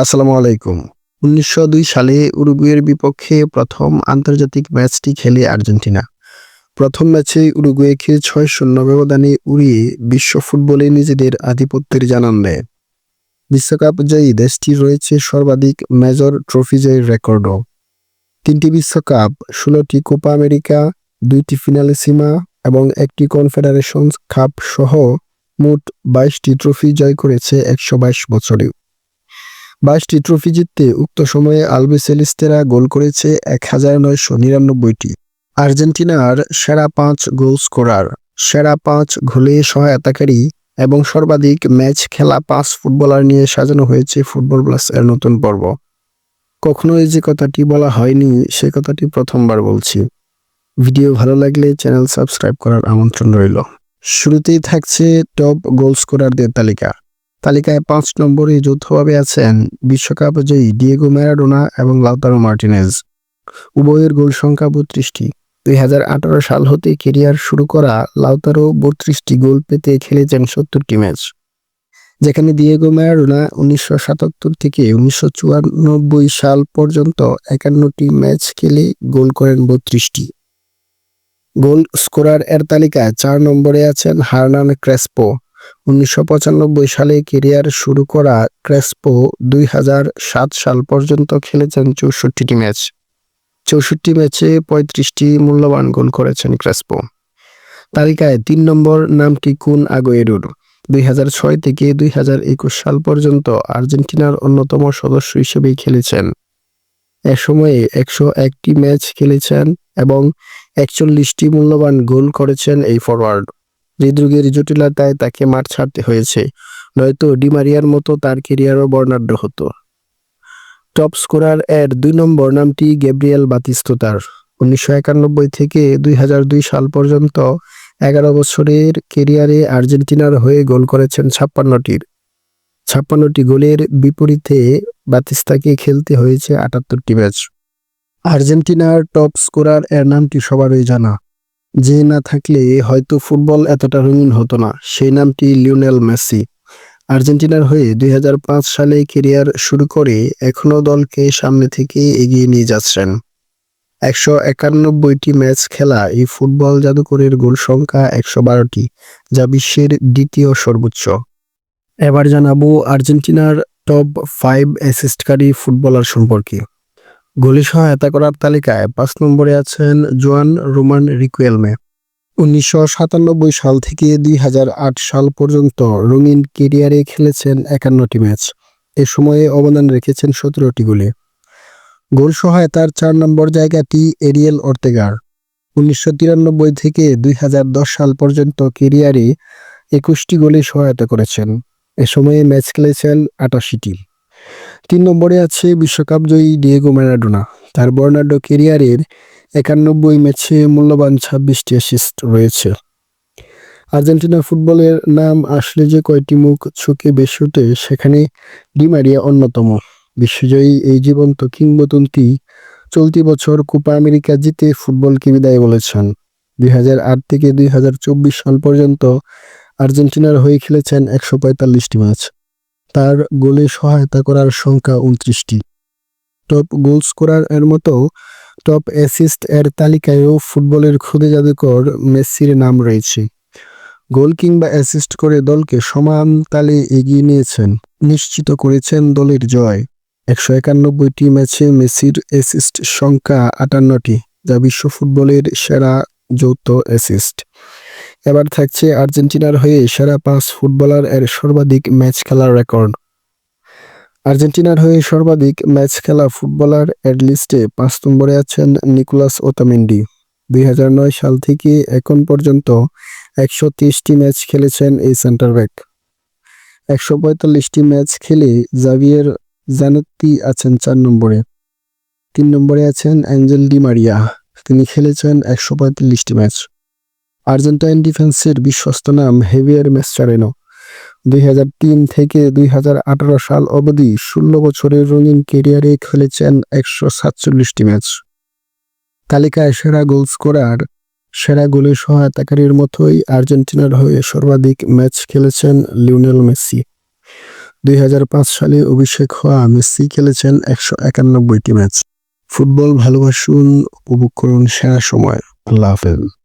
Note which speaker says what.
Speaker 1: আসসালামু আলাইকুম। ১৯০২ সালে উরুগুয়ের বিপক্ষে প্রথম আন্তর্জাতিক ম্যাচটি খেলে আর্জেন্টিনা। প্রথম ম্যাচে উরুগুয়েকে ৬-০ ব্যবধানে উড়িয়ে বিশ্ব ফুটবলে নিজেদের আধিপত্যের জানান দেয়। বিশ্বকাপ জয়ী দেশটির রয়েছে সর্বাধিক মেজর ট্রফি জয়ের রেকর্ডও। ৩টি বিশ্বকাপ, ১৬টি কোপা আমেরিকা, ২টি ফিনালিসিমা এবং ১টি কনফেডারেশনস কাপ সহ মোট ২২টি ট্রফি জয় করেছে ১২২ বছরে। ২২টি ট্রফি জিততে উক্ত সময়ে আলবিসেলেস্তেরা গোল করেছে ১,৯৯৯টি। আর্জেন্টিনার সেরা ৫ গোল স্কোরার, সেরা ৫ গোলে সহায়তাকারী এবং সর্বাধিক ম্যাচ খেলা ৫ ফুটবলার নিয়ে সাজানো হয়েছে ফুটবল প্লাস এর নতুন পর্ব। কখনোই যে কথাটি বলা হয়নি সে কথাটি প্রথমবার বলছি। ভিডিও ভালো লাগলে চ্যানেল সাবস্ক্রাইব করার আমন্ত্রণ রইল। শুরুতেই থাকছে টপ গোল স্কোরারদের তালিকা। তালিকায় ৫ নম্বরে যৌথভাবে আছেন বিশ্বকাপ জয়ী ডিয়েগো ম্যারাডোনা এবং লাউতারো মার্টিনেজ। উভয়ের গোল সংখ্যা ৩২টি। ২০১৮ সাল হতে ক্যারিয়ার শুরু করা লাউতারো ৩২টি গোল পেতে খেলেছেন ৭০টি ম্যাচ, যেখানে ডিয়েগো ম্যারাডোনা ১৯৭৭ থেকে ১৯৯৪ সাল পর্যন্ত ৫১টি ম্যাচ খেলে গোল করেন ৩২টি। গোল স্কোরার এর তালিকায় ৪ নম্বরে আছেন হার্নান ক্রেসপো। ১৯৯৫ সালে ক্যারিয়ার শুরু করা ক্রেসপো ২০০৭ সাল পর্যন্ত খেলেছেন ৬৪টি ম্যাচ। ৬৪ ম্যাচে ৩৫টি মূল্যবান গোল করেছেন ক্রেসপো। তালিকায় ৩ নম্বর নামটি কুন আগুয়েরোর। ২০০৬ থেকে ২০২১ সাল পর্যন্ত আর্জেন্টিনার অন্যতম সদস্য হিসেবেই খেলেছেন। এ সময়ে ১০১টি ম্যাচ খেলেছেন এবং ৪১টি মূল্যবান গোল করেছেন এই ফরোয়ার্ড। হৃদরোগের জটিলতায় তাকে মাঠ ছাড়তে হয়েছে, নয়তো ডি মারিয়ার মতো তার ক্যারিয়ারও বর্ণাঢ্য হতো। টপ স্কোরার এর ২ নম্বর নামটি গ্যাব্রিয়েল বাতিস্তুতার। ১৯৯১ থেকে ২০০২ সাল পর্যন্ত ১১ বছরের ক্যারিয়ারে আর্জেন্টিনার হয়ে গোল করেছেন ৫৬টি গোলের বিপরীতে বাতিস্তাকে খেলতে হয়েছে ৭৮টি ম্যাচ। আর্জেন্টিনার টপ স্কোরার এর নামটি সবারই জানা, যে না থাকলে হয়তো ফুটবল এতটা রঙিন হতো না, সেই নামটি লিওনেল মেসি। আর্জেন্টিনার হয়ে ২০০৫ সালে ক্যারিয়ার শুরু করে এখনও দলকে সামনে থেকে এগিয়ে নিয়ে যাচ্ছেন। ১৯১টি ম্যাচ খেলা এই ফুটবল জাদুকরের গোল সংখ্যা ১১২টি, যা বিশ্বের দ্বিতীয় সর্বোচ্চ। এবার জানাবো আর্জেন্টিনার টপ ৫ অ্যাসিস্টকারী ফুটবলার সম্পর্কে। গোলে সহায়তা করার তালিকায় ৫ নম্বরে আছেন জোয়ান রোমান রিকুয়েলমে। ১৯৯৭ সাল থেকে ২০০৮ সাল পর্যন্ত রঙিন ক্যারিয়ারে খেলেছেন ৫১টি ম্যাচ। এ সময়ে অবদান রেখেছেন ১৭টি গোলে। গোল সহায়তার ৪ নম্বর জায়গাটি এরিয়েল অর্তেগার। ১৯৯৩ থেকে ২০১০ সাল পর্যন্ত ক্যারিয়ারে ২১টি গোলে সহায়তা করেছেন। এ সময়ে ম্যাচ খেলেছেন ৮৮টি। ৩ নম্বরে আছে বিশ্বকাপ জয়ী ডিয়েগো ম্যারাডোনা। তার বর্ণাঢ্য ক্যারিয়ারের ৯১ ম্যাচে মূল্যবান ২৬টি অ্যাসিস্ট রয়েছে। আর্জেন্টিনা ফুটবলের নাম আসলে যে কয়টি মুখ চোখে ভেসে ওঠে সেখানে ডি মারিয়া অন্যতম। বিশ্বজয়ী এই জীবন্ত কিংবদন্তি চলতি বছর কোপা আমেরিকা জিতে ফুটবলকে বিদায় বলেছেন। ২০০৮ থেকে ২০২৪ সাল পর্যন্ত আর্জেন্টিনার হয়ে খেলেছেন ১৪৫টি ম্যাচ। তার গোলে সহায়তা করার সংখ্যা ২৯টি। টপ গোল স্কোরার এর মতো টপ অ্যাসিস্ট এর তালিকায়ও ফুটবলের খুদে জাদুকর মেসির নাম রয়েছে। গোল কিংবা অ্যাসিস্ট করে দলকে সমান তালে এগিয়ে নিয়েছেন, নিশ্চিত করেছেন দলের জয়। ১৯১টি ম্যাচে মেসির অ্যাসিস্ট সংখ্যা ৫৮টি, যা বিশ্ব ফুটবলের সেরা যৌথ অ্যাসিস্ট। এবার থাকছে আর্জেন্টিনার হয়ে সেরা ৫ ফুটবলার এর সর্বাধিক ম্যাচ খেলার রেকর্ড। আর্জেন্টিনার হয়ে সর্বাধিক ম্যাচ খেলা ফুটবলার এর লিস্টে ৫ নম্বরে আছেন নিকোলাস ওতামেন্ডি। ২০০৯ সাল থেকে এখন পর্যন্ত ১২৩টি ম্যাচ খেলেছেন এই সেন্টার ব্যাক। ১৪৫টি ম্যাচ খেলে জাভিয়ের জানেত্তি আছেন ৪ নম্বরে। ৩ নম্বরে আছেন অ্যাঞ্জেল ডি মারিয়া। তিনি খেলেছেন ১৪৫টি ম্যাচ। আর্জেন্টাইন ডিফেন্সের বিশ্বস্ত নাম হেভিয়ার মাসচারেনো। ২০০৩ থেকে ২০১৮ সাল অবধি ১৬ বছরের রঙিন ক্যারিয়ারে খেলেছেন ১৪৭টি ম্যাচ। তালিকায় সেরা গোল স্কোরার, সেরা গোলে সহায়তাকারীর মতোই আর্জেন্টিনার হয়ে সর্বাধিক ম্যাচ খেলেছেন লিওনেল মেসি। 2005 সালে অভিষেক হওয়া মেসি খেলেছেন 191টি ম্যাচ। ফুটবল ভালোবাসুন, উপভোগ করুন সেরা সময়। আল্লাহ হাফেজ।